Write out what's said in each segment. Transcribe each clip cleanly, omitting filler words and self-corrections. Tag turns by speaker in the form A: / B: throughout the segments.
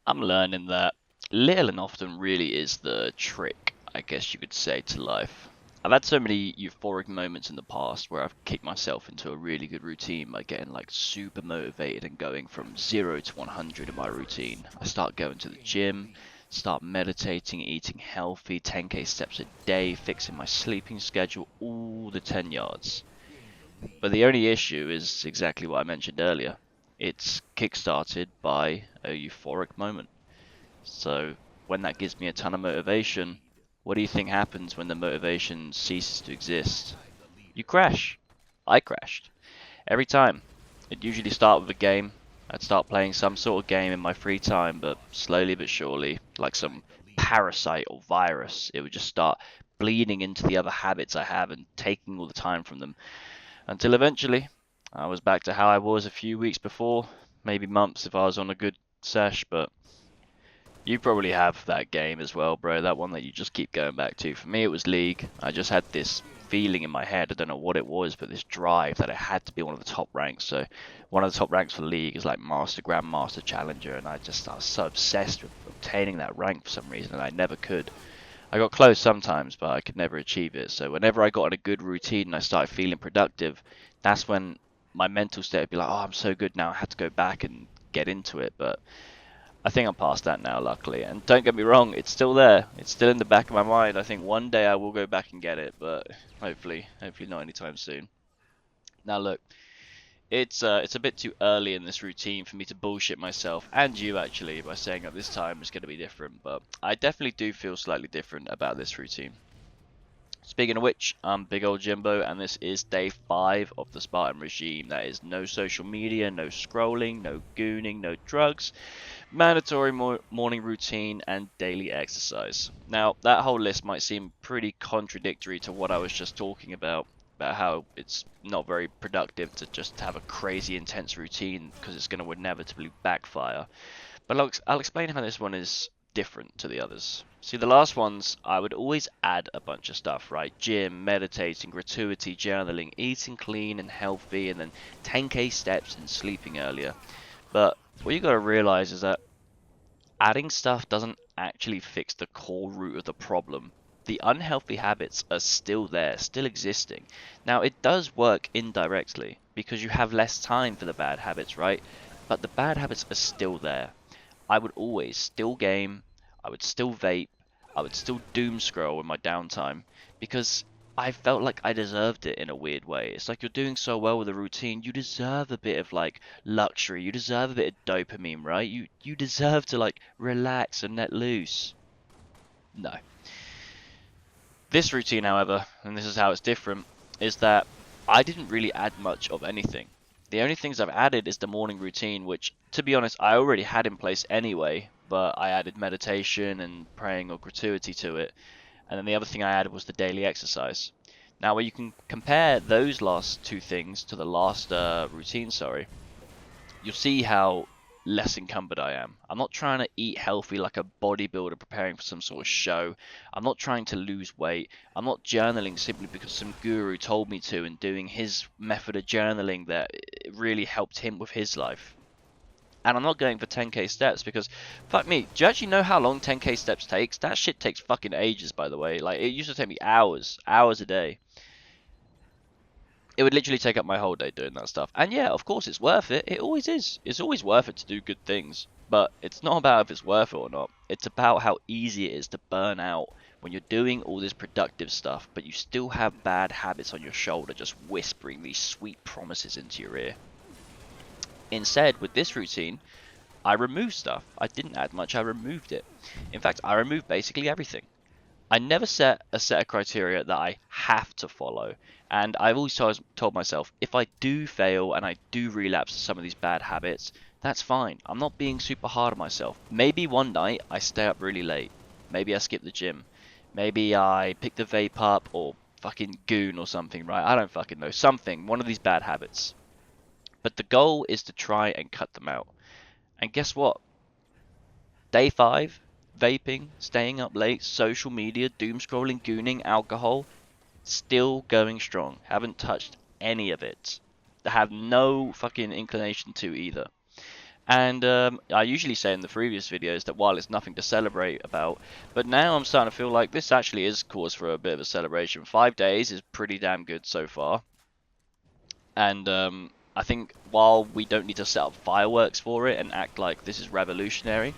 A: I'm learning that little and often really is the trick, I guess you could say, to life. I've had so many euphoric moments in the past where I've kicked myself into a really good routine by getting like super motivated and going from 0 to 100 in my routine. I start going to the gym, start meditating, eating healthy, 10k steps a day, fixing my sleeping schedule, all the 10 yards. But the only issue is exactly what I mentioned earlier. It's kickstarted by a euphoric moment. So when that gives me a ton of motivation, what do you think happens when the motivation ceases to exist? You crash. I crashed. Every time. It'd usually start with a game. I'd start playing some sort of game in my free time, but slowly but surely, like some parasite or virus, it would just start bleeding into the other habits I have and taking all the time from them. Until eventually, I was back to how I was a few weeks before, maybe months if I was on a good sesh, but you probably have that game as well, bro. That one that you just keep going back to. For me, it was League. I just had this feeling in my head. I don't know what it was, but this drive that I had to be one of the top ranks. So, one of the top ranks for League is like Master, Grandmaster, Challenger, and I was so obsessed with obtaining that rank for some reason, and I never could. I got close sometimes, but I could never achieve it. So, whenever I got in a good routine and I started feeling productive, that's when my mental state would be like, "Oh, I'm so good now. I had to go back and get into it." But I think I'm past that now, luckily. And don't get me wrong, it's still there. It's still in the back of my mind. I think one day I will go back and get it, but hopefully not anytime soon. Now look, it's a bit too early in this routine for me to bullshit myself and you actually by saying that this time is going to be different, but I definitely do feel slightly different about this routine. Speaking of which, I'm Big Old Jimbo, and this is day 5 of the Spartan regime. That is no social media, no scrolling, no gooning, no drugs, mandatory morning routine, and daily exercise. Now, that whole list might seem pretty contradictory to what I was just talking about how it's not very productive to just have a crazy intense routine because it's going to inevitably backfire. But I'll explain how this one is different to the others. See, the last ones, I would always add a bunch of stuff, right? Gym, meditating, gratuity, journaling, eating clean and healthy, and then 10k steps and sleeping earlier. But what you got to realize is that adding stuff doesn't actually fix the core root of the problem. The unhealthy habits are still there, still existing. Now, it does work indirectly because you have less time for the bad habits, right? But the bad habits are still there. I would always still game, I would still vape, I would still doom scroll in my downtime because I felt like I deserved it in a weird way. It's like you're doing so well with a routine, you deserve a bit of like luxury, you deserve a bit of dopamine, right? You deserve to like relax and let loose. No. This routine, however, and this is how it's different, is that I didn't really add much of anything. The only things I've added is the morning routine, which, to be honest, I already had in place anyway, but I added meditation and praying or gratuity to it. And then the other thing I added was the daily exercise. Now, where you can compare those last two things to the last routine, sorry, you'll see how less encumbered I am. I'm not trying to eat healthy like a bodybuilder preparing for some sort of show. I'm not trying to lose weight. I'm not journaling simply because some guru told me to and doing his method of journaling that it really helped him with his life. And I'm not going for 10k steps because, fuck me, do you actually know how long 10k steps takes? That shit takes fucking ages, by the way. Like, it used to take me hours a day. It would literally take up my whole day doing that stuff. And yeah, of course, it's worth it. It always is. It's always worth it to do good things. But it's not about if it's worth it or not. It's about how easy it is to burn out when you're doing all this productive stuff, but you still have bad habits on your shoulder just whispering these sweet promises into your ear. Instead, with this routine, I removed stuff. I didn't add much, I removed it. In fact, I removed basically everything. I never set a set of criteria that I have to follow. And I've always told myself, if I do fail and I do relapse to some of these bad habits, that's fine. I'm not being super hard on myself. Maybe one night I stay up really late. Maybe I skip the gym. Maybe I pick the vape up or fucking goon or something, right? I don't fucking know. Something. One of these bad habits. But the goal is to try and cut them out. And guess what? Day 5, vaping, staying up late, social media, doom scrolling, gooning, alcohol, still going strong. Haven't touched any of it. I have no fucking inclination to either. And I usually say in the previous videos that while it's nothing to celebrate about, but now I'm starting to feel like this actually is cause for a bit of a celebration. 5 days is pretty damn good so far. And I think while we don't need to set up fireworks for it and act like this is revolutionary,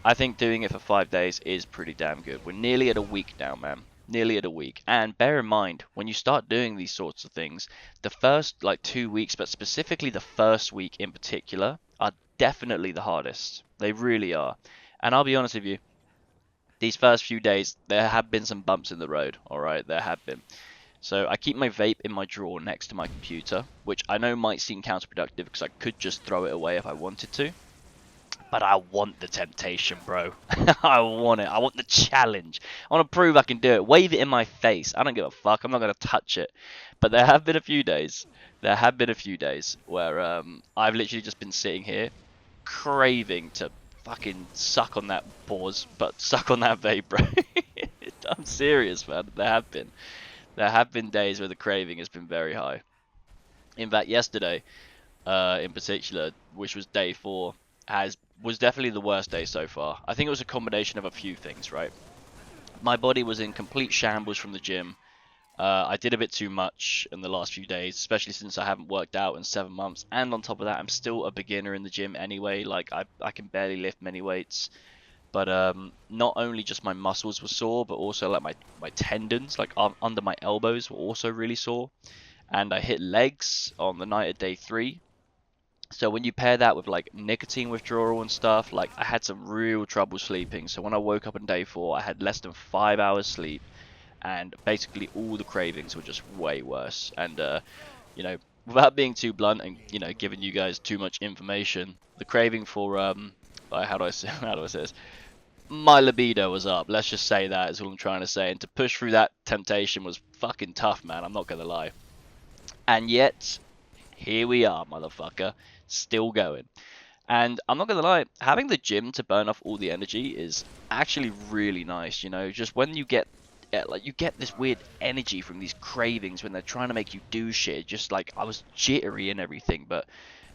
A: I think doing it for 5 days is pretty damn good. We're nearly at a week now, man. Nearly at a week. And bear in mind, when you start doing these sorts of things, the first like 2 weeks, but specifically the first week in particular, are definitely the hardest. They really are. And I'll be honest with you, these first few days, there have been some bumps in the road, alright? There have been. So I keep my vape in my drawer next to my computer, which I know might seem counterproductive because I could just throw it away if I wanted to. But I want the temptation, bro. I want it. I want the challenge. I want to prove I can do it. Wave it in my face. I don't give a fuck. I'm not going to touch it. But there have been a few days. There have been a few days where I've literally just been sitting here craving to fucking suck on that pause, but suck on that vape, bro. I'm serious, man. There have been. There have been days where the craving has been very high. In fact, yesterday, in particular, which was day 4, was definitely the worst day so far. I think it was a combination of a few things, right? My body was in complete shambles from the gym. I did a bit too much in the last few days, especially since I haven't worked out in 7 months. And on top of that, I'm still a beginner in the gym anyway. Like I can barely lift many weights. But not only just my muscles were sore, but also like my tendons, like under my elbows, were also really sore. And I hit legs on the night of day 3. So when you pair that with like nicotine withdrawal and stuff, like I had some real trouble sleeping. So when I woke up on day 4, I had less than 5 hours sleep, and basically all the cravings were just way worse. And you know, without being too blunt and giving you guys too much information, the craving for how do I say how do I say this? My libido was up. Let's just say that is what I'm trying to say. And to push through that temptation was fucking tough, man. I'm not gonna lie. And yet, here we are, motherfucker, still going. And I'm not gonna lie, having the gym to burn off all the energy is actually really nice. Just when you get like you get this weird energy from these cravings when they're trying to make you do shit. Just like I was jittery and everything, but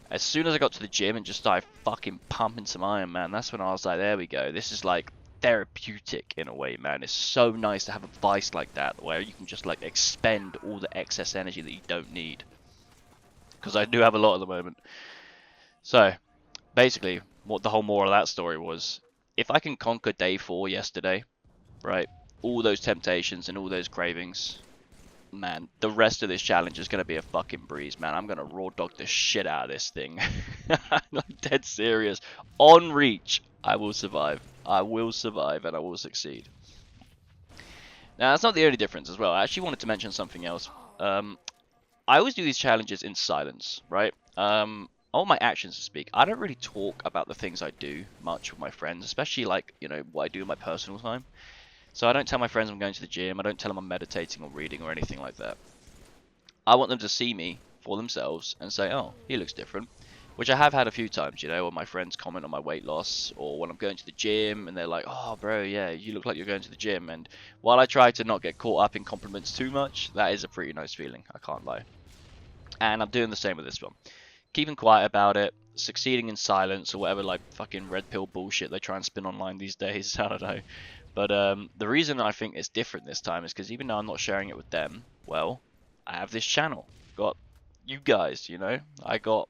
A: as soon as I got to the gym and just started fucking pumping some iron, man, that's when I was like, there we go. This is like therapeutic in a way, man. It's so nice to have a vice like that where you can just like expend all the excess energy that you don't need. Because I do have a lot at the moment. So, basically, what the whole moral of that story was, if I can conquer day 4 yesterday, right, all those temptations and all those cravings, man, the rest of this challenge is going to be a fucking breeze, man. I'm going to raw dog the shit out of this thing. I'm dead serious. On reach, I will survive. I will survive and I will succeed. Now, that's not the only difference as well. I actually wanted to mention something else. I always do these challenges in silence, right? All my actions to speak. I don't really talk about the things I do much with my friends, especially like, what I do in my personal time. So I don't tell my friends I'm going to the gym. I don't tell them I'm meditating or reading or anything like that. I want them to see me for themselves and say, oh, he looks different. Which I have had a few times, when my friends comment on my weight loss or when I'm going to the gym and they're like, oh, bro, yeah, you look like you're going to the gym. And while I try to not get caught up in compliments too much, that is a pretty nice feeling. I can't lie. And I'm doing the same with this one. Keeping quiet about it, succeeding in silence or whatever like fucking red pill bullshit they try and spin online these days. I don't know. But the reason I think it's different this time is because even though I'm not sharing it with them, well, I have this channel. Got you guys, I got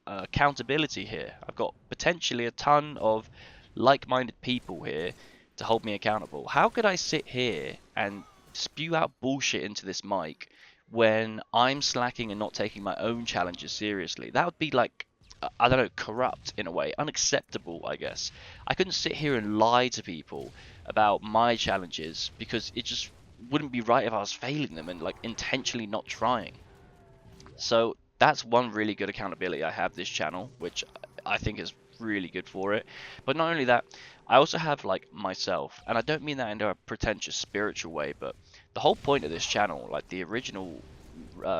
A: accountability here. I've got potentially a ton of like-minded people here to hold me accountable. How could I sit here and spew out bullshit into this mic when I'm slacking and not taking my own challenges seriously? That would be like, I don't know, corrupt in a way, unacceptable, I guess. I couldn't sit here and lie to people about my challenges because it just wouldn't be right if I was failing them and like intentionally not trying. So that's one really good accountability I have this channel, which I think is really good for it. But not only that, I also have like myself, and I don't mean that in a pretentious spiritual way, but the whole point of this channel, like the original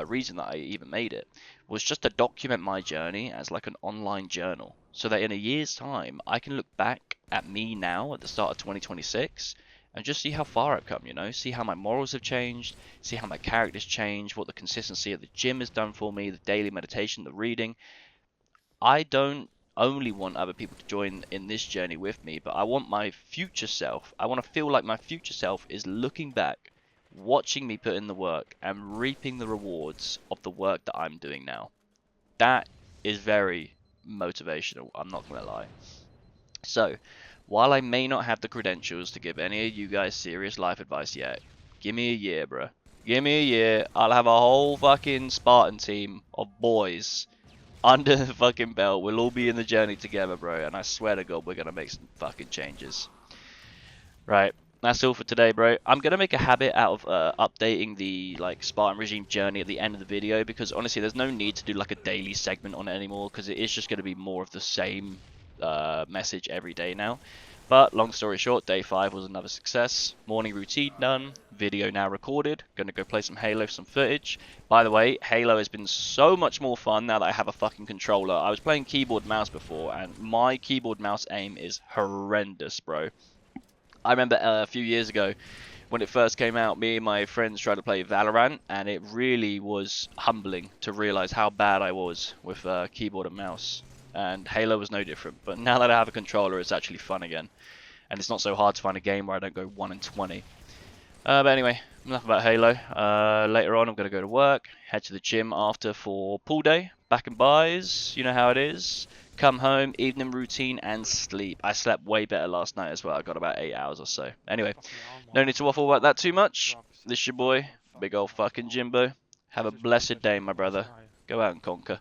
A: reason that I even made it, was just to document my journey as like an online journal, so that in a year's time I can look back at me now at the start of 2026 and just see how far I've come, see how my morals have changed, see how my character's changed, what the consistency of the gym has done for me, the daily meditation, the reading. I don't only want other people to join in this journey with me, but I want my future self. I want to feel like my future self is looking back, watching me put in the work, and reaping the rewards of the work that I'm doing now. That is very motivational, I'm not going to lie. So, while I may not have the credentials to give any of you guys serious life advice yet, give me a year, bro. Give me a year. I'll have a whole fucking Spartan team of boys under the fucking belt. We'll all be in the journey together, bro. And I swear to God, we're gonna make some fucking changes. Right. That's all for today, bro. I'm gonna make a habit out of updating the like Spartan regime journey at the end of the video because honestly, there's no need to do like a daily segment on it anymore because it is just gonna be more of the same message every day now. But long story short, day 5 was another success. Morning routine done. Video now recorded. Gonna go play some Halo, some footage. By the way, Halo has been so much more fun now that I have a fucking controller. I was playing keyboard mouse before, and my keyboard mouse aim is horrendous, bro. I remember a few years ago when it first came out, me and my friends tried to play Valorant, and it really was humbling to realize how bad I was with keyboard and mouse. And Halo was no different. But now that I have a controller, it's actually fun again. And it's not so hard to find a game where I don't go 1 in 20. But anyway, enough about Halo. Later on, I'm going to go to work, head to the gym after for pool day, back and buys, you know how it is. Come home, evening routine, and sleep. I slept way better last night as well. I got about 8 hours or so. Anyway, no need to waffle about that too much. This is your boy, big old fucking Jimbo. Have a blessed day, my brother. Go out and conquer.